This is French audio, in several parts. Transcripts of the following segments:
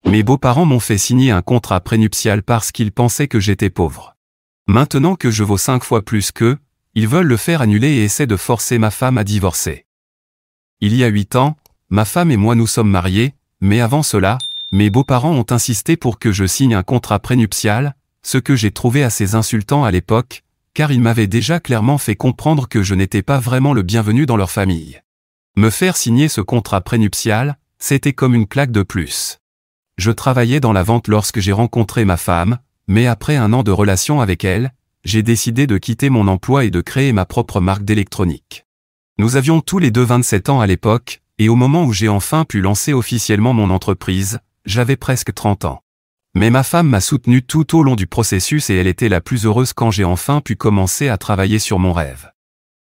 Mes beaux-parents m'ont fait signer un contrat prénuptial parce qu'ils pensaient que j'étais pauvre. Maintenant que je vaux 5 fois plus qu'eux, ils veulent le faire annuler et essaient de forcer ma femme à divorcer. Il y a 8 ans, ma femme et moi nous sommes mariés, mais avant cela, mes beaux-parents ont insisté pour que je signe un contrat prénuptial, ce que j'ai trouvé assez insultant à l'époque, car ils m'avaient déjà clairement fait comprendre que je n'étais pas vraiment le bienvenu dans leur famille. Me faire signer ce contrat prénuptial, c'était comme une claque de plus. Je travaillais dans la vente lorsque j'ai rencontré ma femme, mais après 1 an de relation avec elle, j'ai décidé de quitter mon emploi et de créer ma propre marque d'électronique. Nous avions tous les deux 27 ans à l'époque, et au moment où j'ai enfin pu lancer officiellement mon entreprise, j'avais presque 30 ans. Mais ma femme m'a soutenu tout au long du processus et elle était la plus heureuse quand j'ai enfin pu commencer à travailler sur mon rêve.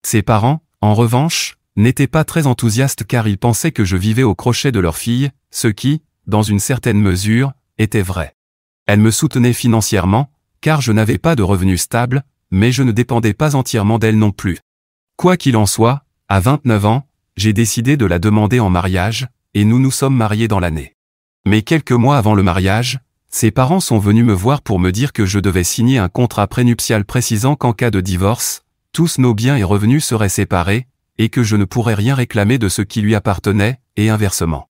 Ses parents, en revanche, n'étaient pas très enthousiastes car ils pensaient que je vivais au crochet de leur fille, ce qui, dans une certaine mesure, était vrai. Elle me soutenait financièrement, car je n'avais pas de revenus stables, mais je ne dépendais pas entièrement d'elle non plus. Quoi qu'il en soit, à 29 ans, j'ai décidé de la demander en mariage, et nous nous sommes mariés dans l'année. Mais quelques mois avant le mariage, ses parents sont venus me voir pour me dire que je devais signer un contrat prénuptial précisant qu'en cas de divorce, tous nos biens et revenus seraient séparés, et que je ne pourrais rien réclamer de ce qui lui appartenait, et inversement.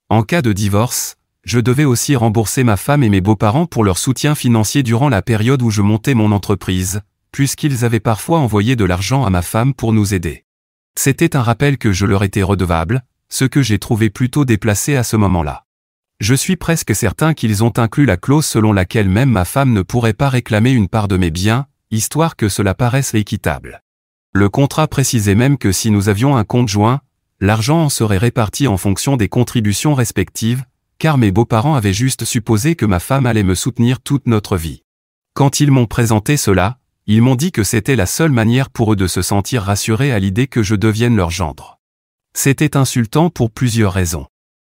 En cas de divorce, je devais aussi rembourser ma femme et mes beaux-parents pour leur soutien financier durant la période où je montais mon entreprise, puisqu'ils avaient parfois envoyé de l'argent à ma femme pour nous aider. C'était un rappel que je leur étais redevable, ce que j'ai trouvé plutôt déplacé à ce moment-là. Je suis presque certain qu'ils ont inclus la clause selon laquelle même ma femme ne pourrait pas réclamer une part de mes biens, histoire que cela paraisse équitable. Le contrat précisait même que si nous avions un compte joint, l'argent en serait réparti en fonction des contributions respectives, car mes beaux-parents avaient juste supposé que ma femme allait me soutenir toute notre vie. Quand ils m'ont présenté cela, ils m'ont dit que c'était la seule manière pour eux de se sentir rassurés à l'idée que je devienne leur gendre. C'était insultant pour plusieurs raisons.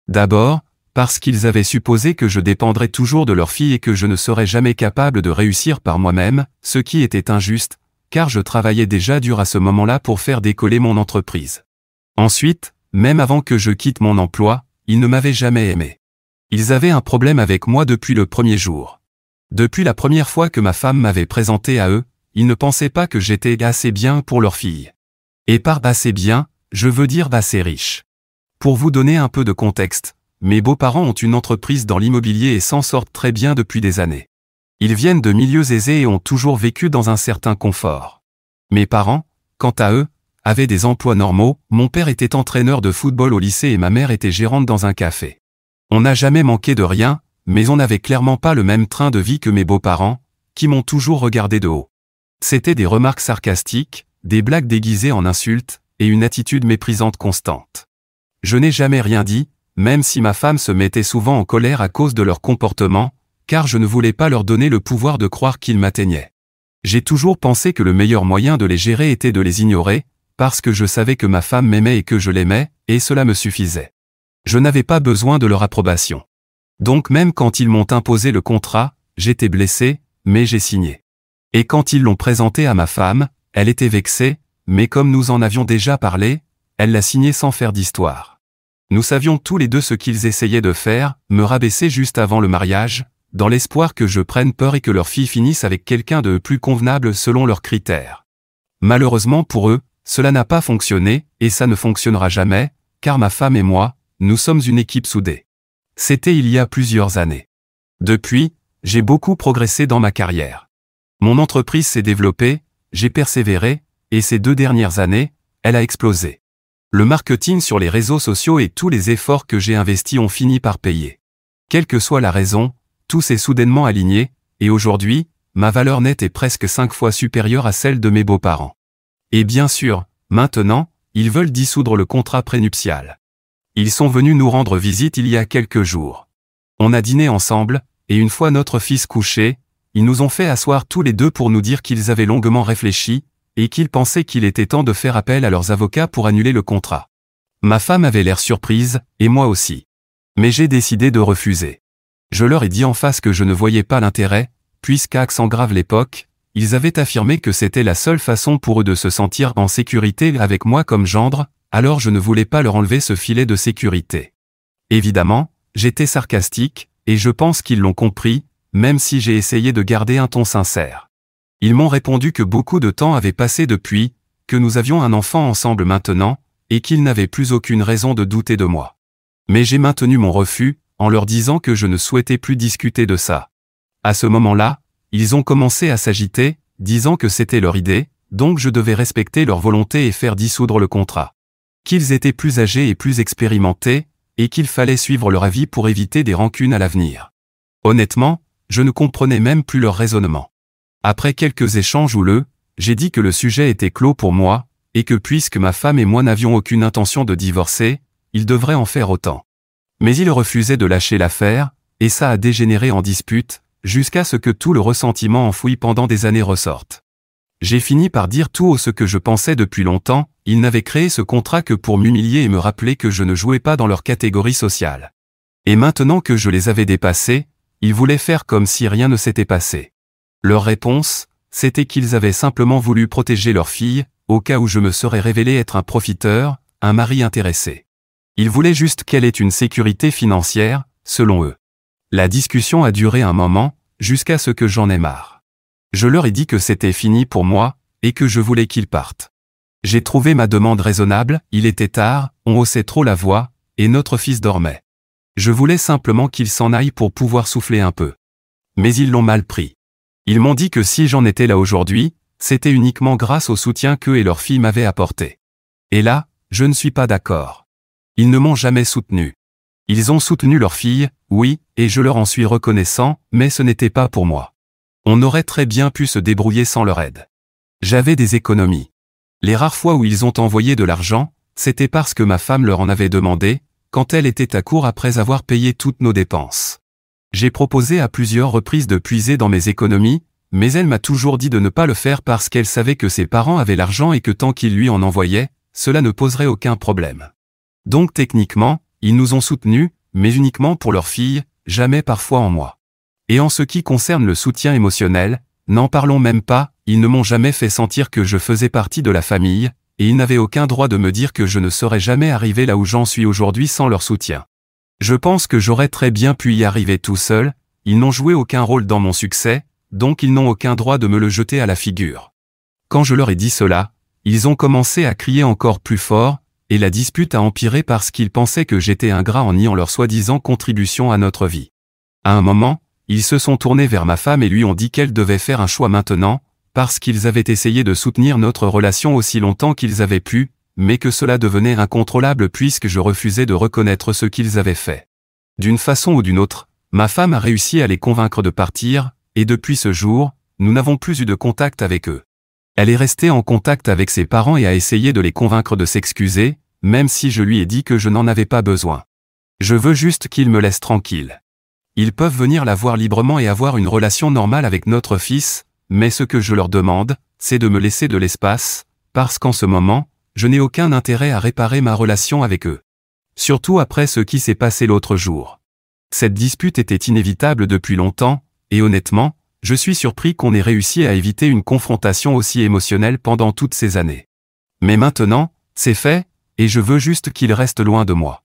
D'abord, parce qu'ils avaient supposé que je dépendrais toujours de leur fille et que je ne serais jamais capable de réussir par moi-même, ce qui était injuste, car je travaillais déjà dur à ce moment-là pour faire décoller mon entreprise. Ensuite, même avant que je quitte mon emploi, ils ne m'avaient jamais aimé. Ils avaient un problème avec moi depuis le premier jour. Depuis la première fois que ma femme m'avait présenté à eux, ils ne pensaient pas que j'étais assez bien pour leur fille. Et par assez bien, je veux dire assez riche. Pour vous donner un peu de contexte, mes beaux-parents ont une entreprise dans l'immobilier et s'en sortent très bien depuis des années. Ils viennent de milieux aisés et ont toujours vécu dans un certain confort. Mes parents, quant à eux, avaient des emplois normaux, mon père était entraîneur de football au lycée et ma mère était gérante dans un café. On n'a jamais manqué de rien, mais on n'avait clairement pas le même train de vie que mes beaux-parents, qui m'ont toujours regardé de haut. C'était des remarques sarcastiques, des blagues déguisées en insultes, et une attitude méprisante constante. Je n'ai jamais rien dit, même si ma femme se mettait souvent en colère à cause de leur comportement, car je ne voulais pas leur donner le pouvoir de croire qu'ils m'atteignaient. J'ai toujours pensé que le meilleur moyen de les gérer était de les ignorer, parce que je savais que ma femme m'aimait et que je l'aimais, et cela me suffisait. Je n'avais pas besoin de leur approbation. Donc même quand ils m'ont imposé le contrat, j'étais blessé, mais j'ai signé. Et quand ils l'ont présenté à ma femme, elle était vexée, mais comme nous en avions déjà parlé, elle l'a signé sans faire d'histoire. Nous savions tous les deux ce qu'ils essayaient de faire, me rabaisser juste avant le mariage, dans l'espoir que je prenne peur et que leur fille finisse avec quelqu'un de plus convenable selon leurs critères. Malheureusement pour eux, cela n'a pas fonctionné, et ça ne fonctionnera jamais, car ma femme et moi, nous sommes une équipe soudée. C'était il y a plusieurs années. Depuis, j'ai beaucoup progressé dans ma carrière. Mon entreprise s'est développée, j'ai persévéré, et ces 2 dernières années, elle a explosé. Le marketing sur les réseaux sociaux et tous les efforts que j'ai investis ont fini par payer. Quelle que soit la raison, tout s'est soudainement aligné, et aujourd'hui, ma valeur nette est presque 5 fois supérieure à celle de mes beaux-parents. Et bien sûr, maintenant, ils veulent dissoudre le contrat prénuptial. Ils sont venus nous rendre visite il y a quelques jours. On a dîné ensemble, et une fois notre fils couché, ils nous ont fait asseoir tous les deux pour nous dire qu'ils avaient longuement réfléchi, et qu'ils pensaient qu'il était temps de faire appel à leurs avocats pour annuler le contrat. Ma femme avait l'air surprise, et moi aussi. Mais j'ai décidé de refuser. Je leur ai dit en face que je ne voyais pas l'intérêt, puisqu'à accent grave l'époque, ils avaient affirmé que c'était la seule façon pour eux de se sentir en sécurité avec moi comme gendre, alors je ne voulais pas leur enlever ce filet de sécurité. Évidemment, j'étais sarcastique, et je pense qu'ils l'ont compris, même si j'ai essayé de garder un ton sincère. Ils m'ont répondu que beaucoup de temps avait passé depuis, que nous avions un enfant ensemble maintenant, et qu'ils n'avaient plus aucune raison de douter de moi. Mais j'ai maintenu mon refus, en leur disant que je ne souhaitais plus discuter de ça. À ce moment-là, ils ont commencé à s'agiter, disant que c'était leur idée, donc je devais respecter leur volonté et faire dissoudre le contrat. Qu'ils étaient plus âgés et plus expérimentés, et qu'il fallait suivre leur avis pour éviter des rancunes à l'avenir. Honnêtement, je ne comprenais même plus leur raisonnement. Après quelques échanges houleux, j'ai dit que le sujet était clos pour moi, et que puisque ma femme et moi n'avions aucune intention de divorcer, ils devraient en faire autant. Mais ils refusaient de lâcher l'affaire, et ça a dégénéré en dispute, jusqu'à ce que tout le ressentiment enfoui pendant des années ressorte. J'ai fini par dire tout haut ce que je pensais depuis longtemps, ils n'avaient créé ce contrat que pour m'humilier et me rappeler que je ne jouais pas dans leur catégorie sociale. Et maintenant que je les avais dépassés, ils voulaient faire comme si rien ne s'était passé. Leur réponse, c'était qu'ils avaient simplement voulu protéger leur fille, au cas où je me serais révélé être un profiteur, un mari intéressé. Ils voulaient juste qu'elle ait une sécurité financière, selon eux. La discussion a duré un moment, jusqu'à ce que j'en ai marre. Je leur ai dit que c'était fini pour moi, et que je voulais qu'ils partent. J'ai trouvé ma demande raisonnable, il était tard, on haussait trop la voix, et notre fils dormait. Je voulais simplement qu'ils s'en aillent pour pouvoir souffler un peu. Mais ils l'ont mal pris. Ils m'ont dit que si j'en étais là aujourd'hui, c'était uniquement grâce au soutien qu'eux et leur fille m'avaient apporté. Et là, je ne suis pas d'accord. Ils ne m'ont jamais soutenu. Ils ont soutenu leur fille, oui, et je leur en suis reconnaissant, mais ce n'était pas pour moi. On aurait très bien pu se débrouiller sans leur aide. J'avais des économies. Les rares fois où ils ont envoyé de l'argent, c'était parce que ma femme leur en avait demandé, quand elle était à court après avoir payé toutes nos dépenses. J'ai proposé à plusieurs reprises de puiser dans mes économies, mais elle m'a toujours dit de ne pas le faire parce qu'elle savait que ses parents avaient l'argent et que tant qu'ils lui en envoyaient, cela ne poserait aucun problème. Donc techniquement, ils nous ont soutenus, mais uniquement pour leur fille, jamais parfois en moi. Et en ce qui concerne le soutien émotionnel, n'en parlons même pas, ils ne m'ont jamais fait sentir que je faisais partie de la famille, et ils n'avaient aucun droit de me dire que je ne serais jamais arrivé là où j'en suis aujourd'hui sans leur soutien. Je pense que j'aurais très bien pu y arriver tout seul, ils n'ont joué aucun rôle dans mon succès, donc ils n'ont aucun droit de me le jeter à la figure. Quand je leur ai dit cela, ils ont commencé à crier encore plus fort, et la dispute a empiré parce qu'ils pensaient que j'étais ingrat en niant leur soi-disant contribution à notre vie. À un moment, ils se sont tournés vers ma femme et lui ont dit qu'elle devait faire un choix maintenant, parce qu'ils avaient essayé de soutenir notre relation aussi longtemps qu'ils avaient pu, mais que cela devenait incontrôlable puisque je refusais de reconnaître ce qu'ils avaient fait. D'une façon ou d'une autre, ma femme a réussi à les convaincre de partir, et depuis ce jour, nous n'avons plus eu de contact avec eux. Elle est restée en contact avec ses parents et a essayé de les convaincre de s'excuser, même si je lui ai dit que je n'en avais pas besoin. Je veux juste qu'ils me laissent tranquille. Ils peuvent venir la voir librement et avoir une relation normale avec notre fils, mais ce que je leur demande, c'est de me laisser de l'espace, parce qu'en ce moment, je n'ai aucun intérêt à réparer ma relation avec eux. Surtout après ce qui s'est passé l'autre jour. Cette dispute était inévitable depuis longtemps, et honnêtement, je suis surpris qu'on ait réussi à éviter une confrontation aussi émotionnelle pendant toutes ces années. Mais maintenant, c'est fait, et je veux juste qu'ils restent loin de moi.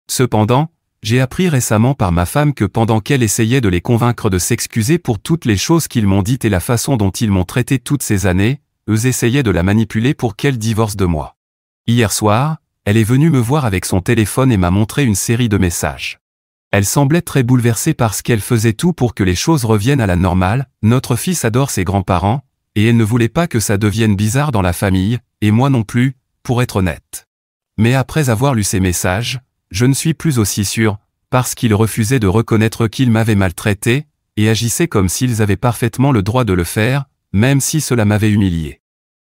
Cependant, j'ai appris récemment par ma femme que pendant qu'elle essayait de les convaincre de s'excuser pour toutes les choses qu'ils m'ont dites et la façon dont ils m'ont traité toutes ces années, eux essayaient de la manipuler pour qu'elle divorce de moi. Hier soir, elle est venue me voir avec son téléphone et m'a montré une série de messages. Elle semblait très bouleversée parce qu'elle faisait tout pour que les choses reviennent à la normale, notre fils adore ses grands-parents, et elle ne voulait pas que ça devienne bizarre dans la famille, et moi non plus, pour être honnête. Mais après avoir lu ces messages, je ne suis plus aussi sûr, parce qu'ils refusaient de reconnaître qu'ils m'avaient maltraité, et agissaient comme s'ils avaient parfaitement le droit de le faire, même si cela m'avait humilié.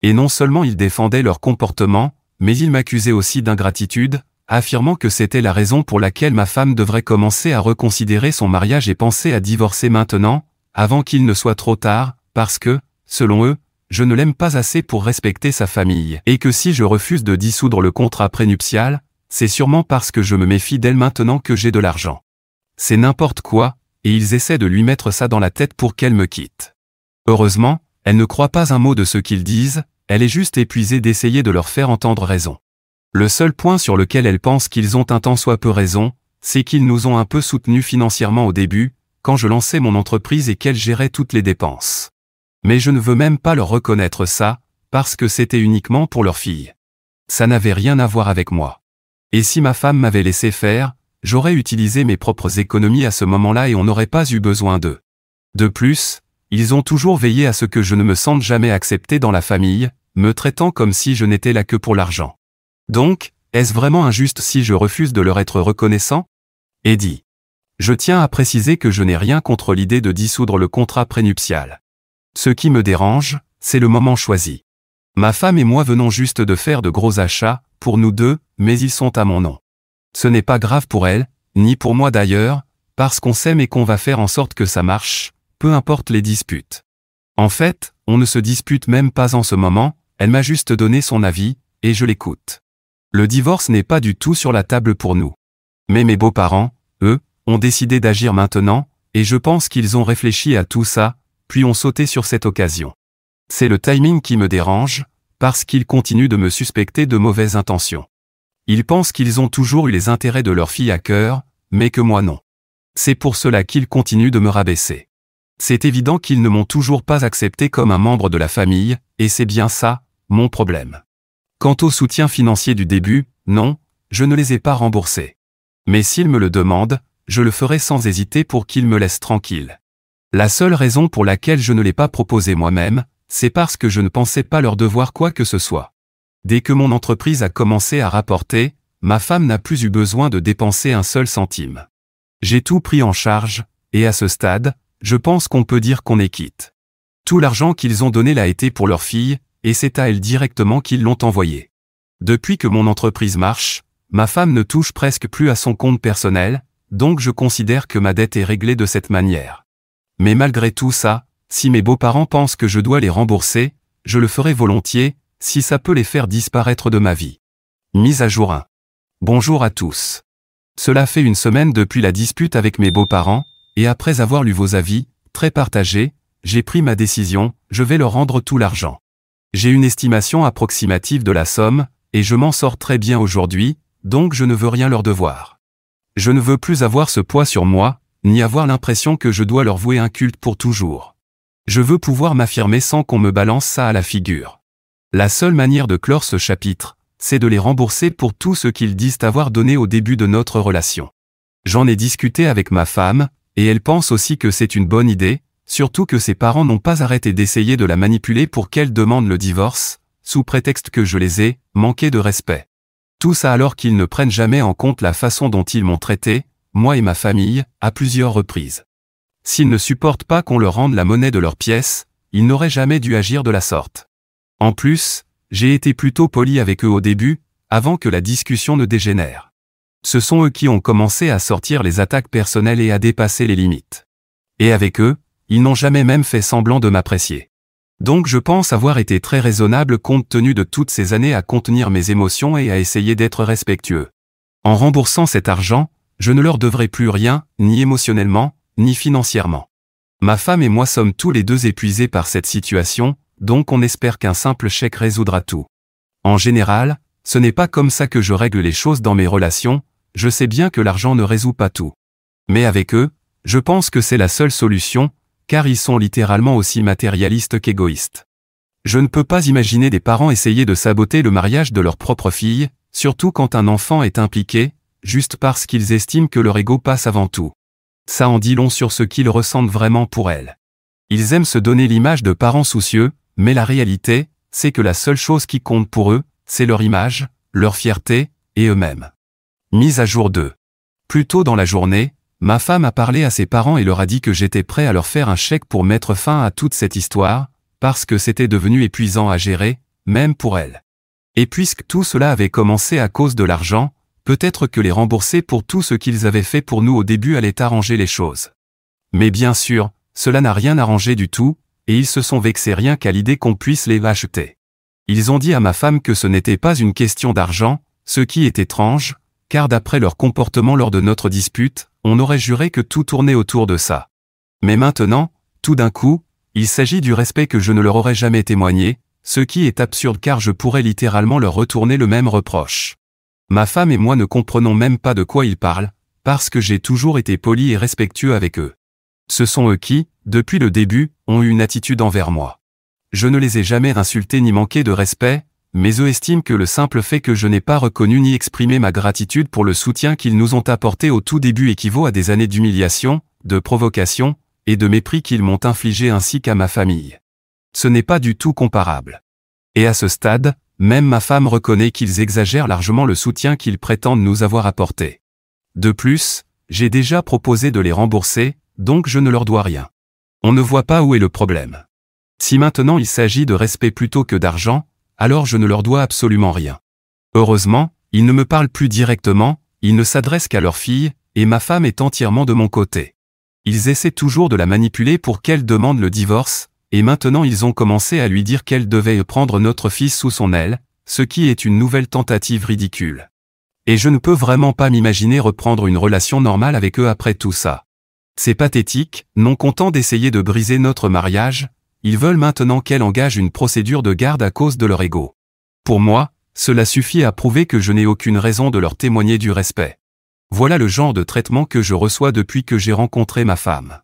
Et non seulement ils défendaient leur comportement, mais ils m'accusaient aussi d'ingratitude, affirmant que c'était la raison pour laquelle ma femme devrait commencer à reconsidérer son mariage et penser à divorcer maintenant, avant qu'il ne soit trop tard, parce que, selon eux, je ne l'aime pas assez pour respecter sa famille, et que si je refuse de dissoudre le contrat prénuptial, c'est sûrement parce que je me méfie d'elle maintenant que j'ai de l'argent. C'est n'importe quoi, et ils essaient de lui mettre ça dans la tête pour qu'elle me quitte. Heureusement, elle ne croit pas un mot de ce qu'ils disent, elle est juste épuisée d'essayer de leur faire entendre raison. Le seul point sur lequel elle pense qu'ils ont un tant soit peu raison, c'est qu'ils nous ont un peu soutenus financièrement au début, quand je lançais mon entreprise et qu'elle gérait toutes les dépenses. Mais je ne veux même pas leur reconnaître ça, parce que c'était uniquement pour leur fille. Ça n'avait rien à voir avec moi. Et si ma femme m'avait laissé faire, j'aurais utilisé mes propres économies à ce moment-là et on n'aurait pas eu besoin d'eux. De plus, ils ont toujours veillé à ce que je ne me sente jamais accepté dans la famille, me traitant comme si je n'étais là que pour l'argent. Donc, est-ce vraiment injuste si je refuse de leur être reconnaissant? Eddie. Je tiens à préciser que je n'ai rien contre l'idée de dissoudre le contrat prénuptial. Ce qui me dérange, c'est le moment choisi. Ma femme et moi venons juste de faire de gros achats, pour nous deux, mais ils sont à mon nom. Ce n'est pas grave pour elle, ni pour moi d'ailleurs, parce qu'on s'aime et qu'on va faire en sorte que ça marche, peu importe les disputes. En fait, on ne se dispute même pas en ce moment, elle m'a juste donné son avis, et je l'écoute. Le divorce n'est pas du tout sur la table pour nous. Mais mes beaux-parents, eux, ont décidé d'agir maintenant, et je pense qu'ils ont réfléchi à tout ça, puis ont sauté sur cette occasion. C'est le timing qui me dérange, parce qu'ils continuent de me suspecter de mauvaises intentions. Ils pensent qu'ils ont toujours eu les intérêts de leur fille à cœur, mais que moi non. C'est pour cela qu'ils continuent de me rabaisser. C'est évident qu'ils ne m'ont toujours pas accepté comme un membre de la famille, et c'est bien ça, mon problème. Quant au soutien financier du début, non, je ne les ai pas remboursés. Mais s'ils me le demandent, je le ferai sans hésiter pour qu'ils me laissent tranquille. La seule raison pour laquelle je ne l'ai pas proposé moi-même, c'est parce que je ne pensais pas leur devoir quoi que ce soit. Dès que mon entreprise a commencé à rapporter, ma femme n'a plus eu besoin de dépenser un seul centime. J'ai tout pris en charge, et à ce stade, je pense qu'on peut dire qu'on est quitte. Tout l'argent qu'ils ont donné l'a été pour leur fille, et c'est à elle directement qu'ils l'ont envoyé. Depuis que mon entreprise marche, ma femme ne touche presque plus à son compte personnel, donc je considère que ma dette est réglée de cette manière. Mais malgré tout ça, si mes beaux-parents pensent que je dois les rembourser, je le ferai volontiers, si ça peut les faire disparaître de ma vie. Mise à jour 1. Bonjour à tous. Cela fait une semaine depuis la dispute avec mes beaux-parents, et après avoir lu vos avis, très partagés, j'ai pris ma décision, je vais leur rendre tout l'argent. J'ai une estimation approximative de la somme, et je m'en sors très bien aujourd'hui, donc je ne veux rien leur devoir. Je ne veux plus avoir ce poids sur moi, ni avoir l'impression que je dois leur vouer un culte pour toujours. Je veux pouvoir m'affirmer sans qu'on me balance ça à la figure. La seule manière de clore ce chapitre, c'est de les rembourser pour tout ce qu'ils disent avoir donné au début de notre relation. J'en ai discuté avec ma femme, et elle pense aussi que c'est une bonne idée, surtout que ses parents n'ont pas arrêté d'essayer de la manipuler pour qu'elle demande le divorce, sous prétexte que je les ai manqué de respect. Tout ça alors qu'ils ne prennent jamais en compte la façon dont ils m'ont traité, moi et ma famille, à plusieurs reprises. S'ils ne supportent pas qu'on leur rende la monnaie de leurs pièces, ils n'auraient jamais dû agir de la sorte. En plus, j'ai été plutôt poli avec eux au début, avant que la discussion ne dégénère. Ce sont eux qui ont commencé à sortir les attaques personnelles et à dépasser les limites. Et avec eux, ils n'ont jamais même fait semblant de m'apprécier. Donc je pense avoir été très raisonnable compte tenu de toutes ces années à contenir mes émotions et à essayer d'être respectueux. En remboursant cet argent, je ne leur devrai plus rien, ni émotionnellement, ni financièrement. Ma femme et moi sommes tous les deux épuisés par cette situation, donc on espère qu'un simple chèque résoudra tout. En général, ce n'est pas comme ça que je règle les choses dans mes relations, je sais bien que l'argent ne résout pas tout. Mais avec eux, je pense que c'est la seule solution, car ils sont littéralement aussi matérialistes qu'égoïstes. Je ne peux pas imaginer des parents essayer de saboter le mariage de leur propre fille, surtout quand un enfant est impliqué, juste parce qu'ils estiment que leur ego passe avant tout. Ça en dit long sur ce qu'ils ressentent vraiment pour elle. Ils aiment se donner l'image de parents soucieux, mais la réalité, c'est que la seule chose qui compte pour eux, c'est leur image, leur fierté, et eux-mêmes. Mise à jour 2. Plus tôt dans la journée, ma femme a parlé à ses parents et leur a dit que j'étais prêt à leur faire un chèque pour mettre fin à toute cette histoire, parce que c'était devenu épuisant à gérer, même pour elle. Et puisque tout cela avait commencé à cause de l'argent, peut-être que les rembourser pour tout ce qu'ils avaient fait pour nous au début allait arranger les choses. Mais bien sûr, cela n'a rien arrangé du tout, et ils se sont vexés rien qu'à l'idée qu'on puisse les acheter. Ils ont dit à ma femme que ce n'était pas une question d'argent, ce qui est étrange, car d'après leur comportement lors de notre dispute, on aurait juré que tout tournait autour de ça. Mais maintenant, tout d'un coup, il s'agit du respect que je ne leur aurais jamais témoigné, ce qui est absurde car je pourrais littéralement leur retourner le même reproche. Ma femme et moi ne comprenons même pas de quoi ils parlent, parce que j'ai toujours été poli et respectueux avec eux. Ce sont eux qui, depuis le début, ont eu une attitude envers moi. Je ne les ai jamais insultés ni manqué de respect, mais eux estiment que le simple fait que je n'ai pas reconnu ni exprimé ma gratitude pour le soutien qu'ils nous ont apporté au tout début équivaut à des années d'humiliation, de provocation, et de mépris qu'ils m'ont infligé ainsi qu'à ma famille. Ce n'est pas du tout comparable. Et à ce stade, même ma femme reconnaît qu'ils exagèrent largement le soutien qu'ils prétendent nous avoir apporté. De plus, j'ai déjà proposé de les rembourser, donc je ne leur dois rien. On ne voit pas où est le problème. Si maintenant il s'agit de respect plutôt que d'argent, alors je ne leur dois absolument rien. Heureusement, ils ne me parlent plus directement, ils ne s'adressent qu'à leur fille, et ma femme est entièrement de mon côté. Ils essaient toujours de la manipuler pour qu'elle demande le divorce, et maintenant ils ont commencé à lui dire qu'elle devait prendre notre fils sous son aile, ce qui est une nouvelle tentative ridicule. Et je ne peux vraiment pas m'imaginer reprendre une relation normale avec eux après tout ça. C'est pathétique, non contents d'essayer de briser notre mariage, ils veulent maintenant qu'elle engage une procédure de garde à cause de leur ego. Pour moi, cela suffit à prouver que je n'ai aucune raison de leur témoigner du respect. Voilà le genre de traitement que je reçois depuis que j'ai rencontré ma femme.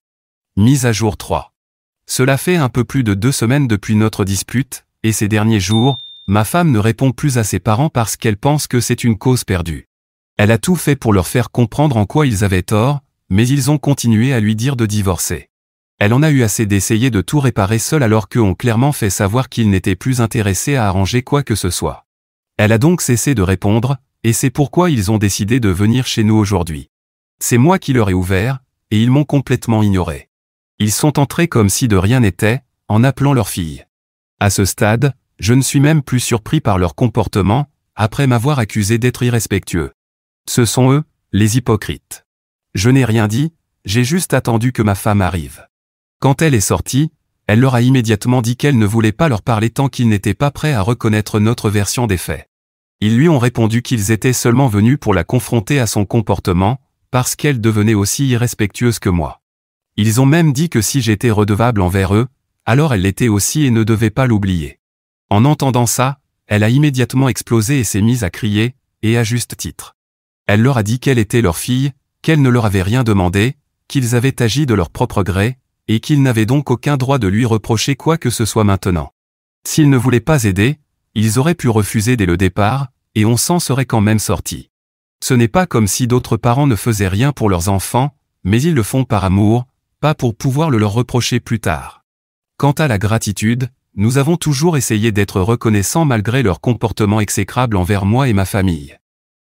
Mise à jour 3. Cela fait un peu plus de 2 semaines depuis notre dispute, et ces derniers jours, ma femme ne répond plus à ses parents parce qu'elle pense que c'est une cause perdue. Elle a tout fait pour leur faire comprendre en quoi ils avaient tort, mais ils ont continué à lui dire de divorcer. Elle en a eu assez d'essayer de tout réparer seule alors qu'eux ont clairement fait savoir qu'ils n'étaient plus intéressés à arranger quoi que ce soit. Elle a donc cessé de répondre, et c'est pourquoi ils ont décidé de venir chez nous aujourd'hui. C'est moi qui leur ai ouvert, et ils m'ont complètement ignoré. Ils sont entrés comme si de rien n'était, en appelant leur fille. À ce stade, je ne suis même plus surpris par leur comportement, après m'avoir accusé d'être irrespectueux. Ce sont eux, les hypocrites. Je n'ai rien dit, j'ai juste attendu que ma femme arrive. Quand elle est sortie, elle leur a immédiatement dit qu'elle ne voulait pas leur parler tant qu'ils n'étaient pas prêts à reconnaître notre version des faits. Ils lui ont répondu qu'ils étaient seulement venus pour la confronter à son comportement, parce qu'elle devenait aussi irrespectueuse que moi. Ils ont même dit que si j'étais redevable envers eux, alors elle l'était aussi et ne devait pas l'oublier. En entendant ça, elle a immédiatement explosé et s'est mise à crier, et à juste titre. Elle leur a dit qu'elle était leur fille, qu'elle ne leur avait rien demandé, qu'ils avaient agi de leur propre gré, et qu'ils n'avaient donc aucun droit de lui reprocher quoi que ce soit maintenant. S'ils ne voulaient pas aider, ils auraient pu refuser dès le départ, et on s'en serait quand même sorti. Ce n'est pas comme si d'autres parents ne faisaient rien pour leurs enfants, mais ils le font par amour, pas pour pouvoir le leur reprocher plus tard. Quant à la gratitude, nous avons toujours essayé d'être reconnaissants malgré leur comportement exécrable envers moi et ma famille.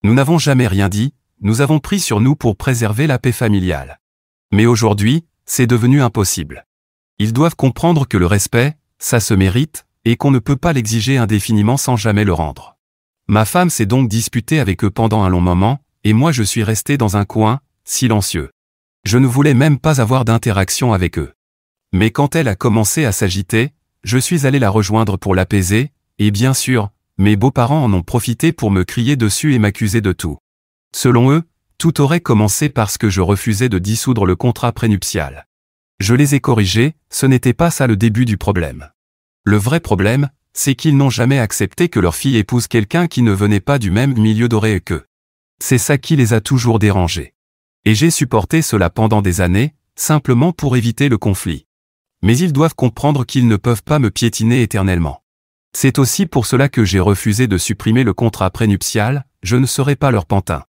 Nous n'avons jamais rien dit, nous avons pris sur nous pour préserver la paix familiale. Mais aujourd'hui, c'est devenu impossible. Ils doivent comprendre que le respect, ça se mérite, et qu'on ne peut pas l'exiger indéfiniment sans jamais le rendre. Ma femme s'est donc disputée avec eux pendant un long moment, et moi je suis resté dans un coin, silencieux. Je ne voulais même pas avoir d'interaction avec eux. Mais quand elle a commencé à s'agiter, je suis allé la rejoindre pour l'apaiser, et bien sûr, mes beaux-parents en ont profité pour me crier dessus et m'accuser de tout. Selon eux, tout aurait commencé parce que je refusais de dissoudre le contrat prénuptial. Je les ai corrigés, ce n'était pas ça le début du problème. Le vrai problème, c'est qu'ils n'ont jamais accepté que leur fille épouse quelqu'un qui ne venait pas du même milieu doré qu'eux. C'est ça qui les a toujours dérangés. Et j'ai supporté cela pendant des années, simplement pour éviter le conflit. Mais ils doivent comprendre qu'ils ne peuvent pas me piétiner éternellement. C'est aussi pour cela que j'ai refusé de supprimer le contrat prénuptial, je ne serai pas leur pantin.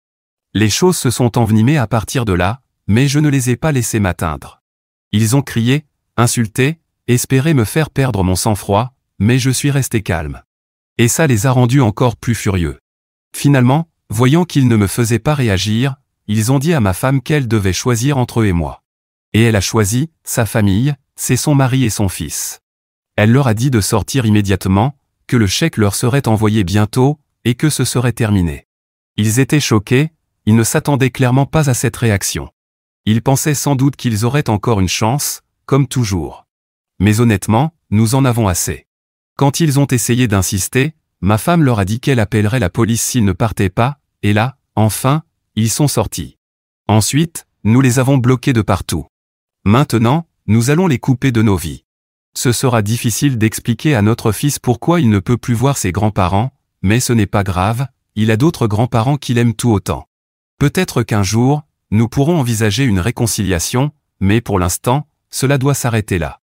Les choses se sont envenimées à partir de là, mais je ne les ai pas laissés m'atteindre. Ils ont crié, insulté, espéré me faire perdre mon sang-froid, mais je suis resté calme. Et ça les a rendus encore plus furieux. Finalement, voyant qu'ils ne me faisaient pas réagir, ils ont dit à ma femme qu'elle devait choisir entre eux et moi. Et elle a choisi, sa famille, c'est son mari et son fils. Elle leur a dit de sortir immédiatement, que le chèque leur serait envoyé bientôt, et que ce serait terminé. Ils étaient choqués, ils ne s'attendaient clairement pas à cette réaction. Ils pensaient sans doute qu'ils auraient encore une chance, comme toujours. Mais honnêtement, nous en avons assez. Quand ils ont essayé d'insister, ma femme leur a dit qu'elle appellerait la police s'ils ne partaient pas, et là, enfin, ils sont sortis. Ensuite, nous les avons bloqués de partout. Maintenant, nous allons les couper de nos vies. Ce sera difficile d'expliquer à notre fils pourquoi il ne peut plus voir ses grands-parents, mais ce n'est pas grave, il a d'autres grands-parents qu'il aime tout autant. Peut-être qu'un jour, nous pourrons envisager une réconciliation, mais pour l'instant, cela doit s'arrêter là.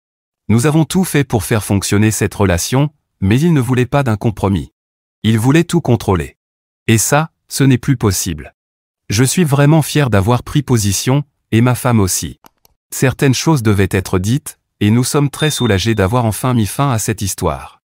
Nous avons tout fait pour faire fonctionner cette relation, mais il ne voulait pas d'un compromis. Il voulait tout contrôler. Et ça, ce n'est plus possible. Je suis vraiment fier d'avoir pris position, et ma femme aussi. Certaines choses devaient être dites, et nous sommes très soulagés d'avoir enfin mis fin à cette histoire.